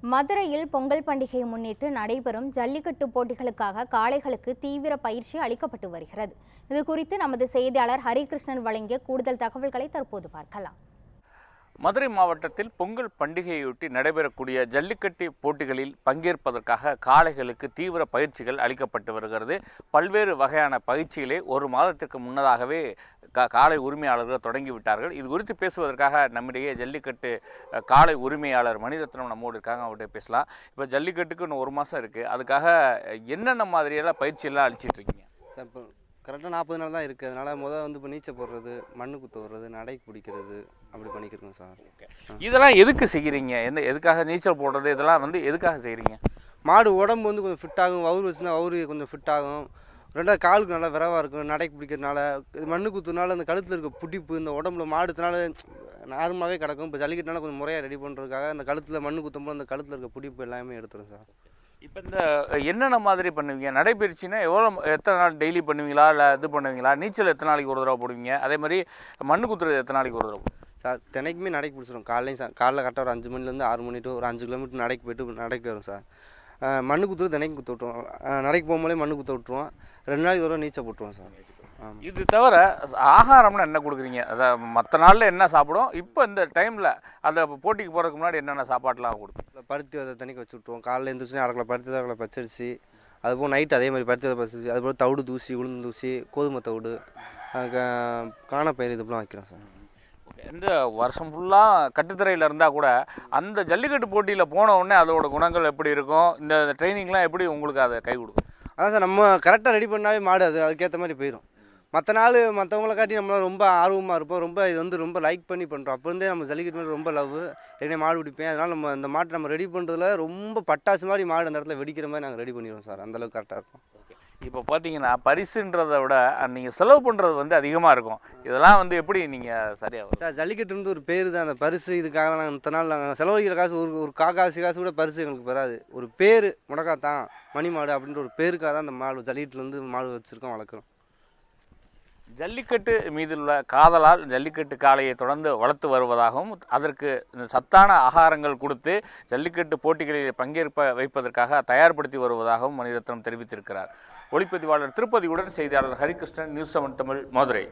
மதுரையில் பொங்கல் பண்டிகையை முன்னிட்டு நடைபெறும் ஜல்லிக்கட்டு போட்டிகளுக்காக காளைகளுக்கு தீவிர பயிற்சி அளிக்கப்பட்டு வருகிறது. இது குறித்து நமது செய்தியாளர் ஹரிகிருஷ்ணன் வழங்கிய கூடுதல் தகவல்களை தற்போது பார்க்கலாம். மதுரை மாவட்டத்தில் பொங்கல் பண்டிகையொட்டி நடைபெறக்கூடிய ஜல்லிக்கட்டு போட்டிகளில் பங்கேற்பதற்காக காளைகளுக்கு தீவிர பயிற்சிகள் அளிக்கப்பட்டு வருகிறது. பல்வேறு வகையான பயிற்சிகளை ஒரு மாதத்திற்கு முன்னதாகவே காளை உரிமையாளர்கள் தொடங்கிவிட்டார்கள். இது குறித்து பேசுவதற்காக நம்மிடையே ஜல்லிக்கட்டு காளை உரிமையாளர் மணிரத்னம் நம்மோடு இருக்காங்க. அவர்கிட்ட பேசலாம். இப்போ ஜல்லிக்கட்டுக்கு இன்னும் ஒரு மாதம் இருக்குது. அதுக்காக என்னென்ன மாதிரியெல்லாம் பயிற்சியெல்லாம் அளிச்சிட்டு இருக்கீங்க? இப்போ கரெக்டாக 40 நாள் தான் இருக்குது. அதனால் முதல் இப்போ நீச்சல் போடுறது, மண்ணு குத்து வர்றது, நடை பிடிக்கிறது அப்படி பண்ணிக்கிறோம் சார். இதெல்லாம் எதுக்கு செய்கிறீங்க? எதுக்காக நீச்சல் போடுறது இதெல்லாம் எதுக்காக செய்கிறீங்க? மாடு உடம்பு கொஞ்சம் ஃபிட் ஆகும். வவுறு வச்சுன்னா வவுறு கொஞ்சம் ஃபிட் ஆகும். ரெண்டாவது காலுக்கு நல்லா விரவாக இருக்கும். நடை பிடிக்கிறதுனால இது மண்ணு குத்துனால அந்த கழுத்தில் இருக்க புடிப்பு இந்த உடம்புல மாடுறதுனால நார்மலாகவே கிடக்கும். இப்போ ஜல்லிக்கட்டுனால கொஞ்சம் முறையாக ரெடி பண்ணுறதுக்காக அந்த கழுத்தில் மண்ணு குத்தும்போது அந்த கழுத்தில் இருக்க புடிப்பு எல்லாமே எடுத்துரும் சார். இப்போ இந்த என்னென்ன மாதிரி பண்ணுவீங்க? நடைபயிற்சின்னா எத்தனை நாள் டெய்லி பண்ணுவீங்களா, இல்லை இது பண்ணுவீங்களா? நீச்சல் எத்தனை நாளைக்கு ஒரு தடவை போடுவீங்க? அதே மாதிரி மண்ணு குத்துறது எத்தனை நாளைக்கு ஒரு தடவை? சார் தினைக்குமே நடைக்கு பிடிச்சிடும். காலைல கரெக்டாக ஒரு 5 மணிலேருந்து 6 மணி டு ஒரு 5 கிலோமீட்டர் நடைக்கு போய்ட்டு நடைக்கு வரும் சார். மண்ணு குத்துறது தினைக்கு குத்த விட்டுருவோம். நடைக்கு போகும்போதே மண்ணு குத்த விட்டுருவோம். 2 நாளைக்கு ஒரு நீச்சல் போட்டுருவோம் சார். இது தவிர ஆகாரம்னா என்ன கொடுக்குறீங்க? அதை மற்ற நாளில் என்ன சாப்பிடும், இப்போ இந்த டைமில் அந்த போட்டிக்கு போகிறதுக்கு முன்னாடி என்னென்ன சாப்பாடுலாம் கொடுக்கும்? பருத்தி விதை தண்ணிக்கு வச்சு விட்ருவோம். காலையில் எழுந்திரிச்சு 1/2 கிலோ பருத்தி விதை பச்சரிசி, அதுபோல் நைட்டு அதே மாதிரி பருத்தி விதை பச்சரிசி, அதுபோல் தவிடு தூசி, உளுந்து தூசி, கோதுமை தவிடு, காணப்பயிர் இதுபோலாம் வைக்கிறோம் சார். இந்த வருஷம் ஃபுல்லாக கட்டுத்தரையில் இருந்தால் கூட அந்த ஜல்லிக்கட்டு போட்டியில் போன உடனே அதோட குணங்கள் எப்படி இருக்கும்? இந்த ட்ரைனிங்லாம் எப்படி உங்களுக்கு அதை கை கொடுக்கும்? அதான் சார், நம்ம கரெக்டாக ரெடி பண்ணாலே மாடு அதுக்கேற்ற மாதிரி போயிடும். மற்ற நாள் மற்றவங்கள காட்டி நம்மளால் ரொம்ப ஆர்வமாக இருப்போம். ரொம்ப இது ரொம்ப லைக் பண்ணி பண்ணுறோம். அப்போ இருந்தே நம்ம ஜல்லிக்கட்டு மேலே ரொம்ப லவ். ஏற்கனவே மாடு பிடிப்பேன். அதனால் நம்ம இந்த மாட்டை நம்ம ரெடி பண்ணுறதுல ரொம்ப பட்டாசு மாதிரி மாடு அந்த இடத்துல வெடிக்கிற மாதிரி நாங்கள் ரெடி பண்ணிடுவோம் சார். அந்தளவுக்கு கரெக்டாக இருக்கும். இப்போ பார்த்தீங்கன்னா பரிசுன்றதை விட நீங்கள் செலவு பண்ணுறது அதிகமாக இருக்கும். இதெல்லாம் எப்படி நீங்கள் சரியாக சார்? ஜல்லிக்கட்டு ஒரு பேர் தான். அந்த பரிசு இதுக்காக நாங்கள் இத்தனை நாள் நாங்கள் செலவழிக்கிற காசு ஒரு காசு கூட பரிசு எங்களுக்கு வராது. ஒரு பேர் முடக்காத்தான் மணி மாடு அப்படின்ற ஒரு பேருக்காக தான் அந்த மாடு ஜல்லிக்கட்டுலேருந்து மாடு வச்சுருக்கோம், வளர்க்குறோம். ஜல்லிக்கட்டு மீதுள்ள காதலால் ஜல்லிக்கட்டு காளையை தொடர்ந்து வளர்த்து வருவதாகவும் அதற்கு சத்தான ஆகாரங்கள் கொடுத்து ஜல்லிக்கட்டு போட்டிகளில் பங்கேற்ப வைப்பதற்காக தயார்படுத்தி வருவதாகவும் மணிரத்னம் தெரிவித்திருக்கிறார். ஒளிப்பதிவாளர் திருப்பதியுடன் செய்தியாளர் ஹரிகிருஷ்ணன், நியூஸ் 7 தமிழ், மதுரை.